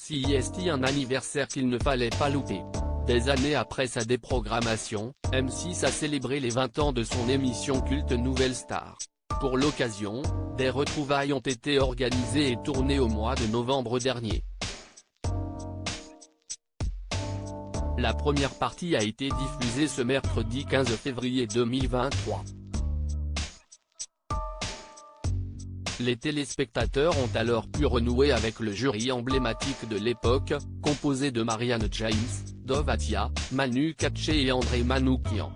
CIST, un anniversaire qu'il ne fallait pas louper. Des années après sa déprogrammation, M6 a célébré les 20 ans de son émission culte Nouvelle Star. Pour l'occasion, des retrouvailles ont été organisées et tournées au mois de novembre dernier. La première partie a été diffusée ce mercredi 15 février 2023. Les téléspectateurs ont alors pu renouer avec le jury emblématique de l'époque, composé de Marianne James, Dov Atia, Manu Katché et André Manoukian.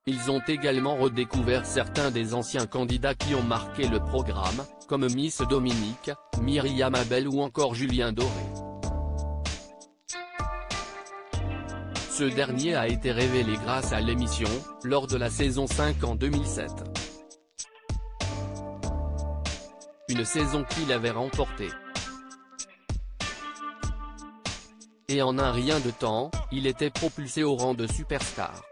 Ils ont également redécouvert certains des anciens candidats qui ont marqué le programme, comme Miss Dominique, Myriam Abel ou encore Julien Doré. Ce dernier a été révélé grâce à l'émission, lors de la saison 5 en 2007. Une saison qu'il avait remportée. Et en un rien de temps, il était propulsé au rang de superstar.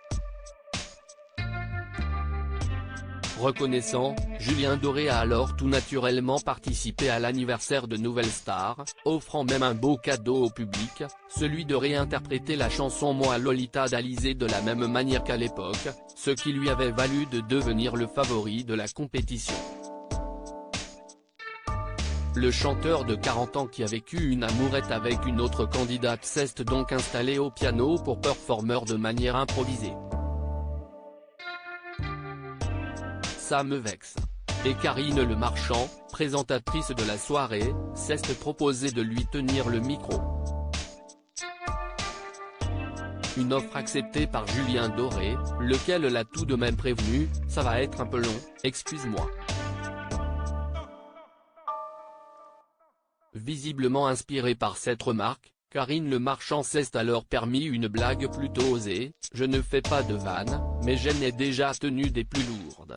Reconnaissant, Julien Doré a alors tout naturellement participé à l'anniversaire de Nouvelle Star, offrant même un beau cadeau au public, celui de réinterpréter la chanson Moi Lolita d'Alizée de la même manière qu'à l'époque, ce qui lui avait valu de devenir le favori de la compétition. Le chanteur de 40 ans qui a vécu une amourette avec une autre candidate s'est donc installé au piano pour performer de manière improvisée. Ça me vexe. Et Karine Le Marchand, présentatrice de la soirée, s'est proposé de lui tenir le micro. Une offre acceptée par Julien Doré, lequel l'a tout de même prévenu, ça va être un peu long, excuse-moi. Visiblement inspirée par cette remarque, Karine Le Marchand s'est alors permis une blague plutôt osée, je ne fais pas de vannes, mais j'en ai déjà tenu des plus lourdes.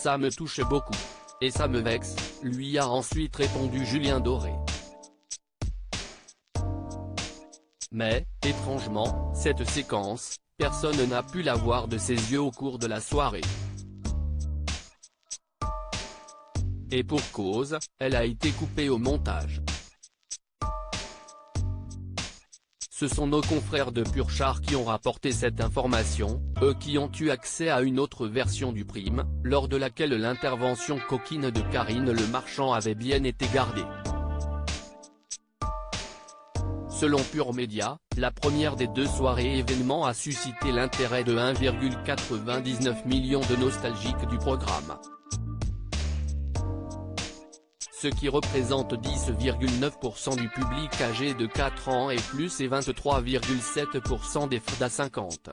Ça me touche beaucoup. Et ça me vexe, lui a ensuite répondu Julien Doré. Mais, étrangement, cette séquence, personne n'a pu la voir de ses yeux au cours de la soirée. Et pour cause, elle a été coupée au montage. Ce sont nos confrères de Purchart qui ont rapporté cette information, eux qui ont eu accès à une autre version du prime, lors de laquelle l'intervention coquine de Karine Le Marchand avait bien été gardée. Selon Pure Média, la première des deux soirées événements a suscité l'intérêt de 1,99 million de nostalgiques du programme. Ce qui représente 10,9% du public âgé de 4 ans et plus et 23,7% des FDA 50.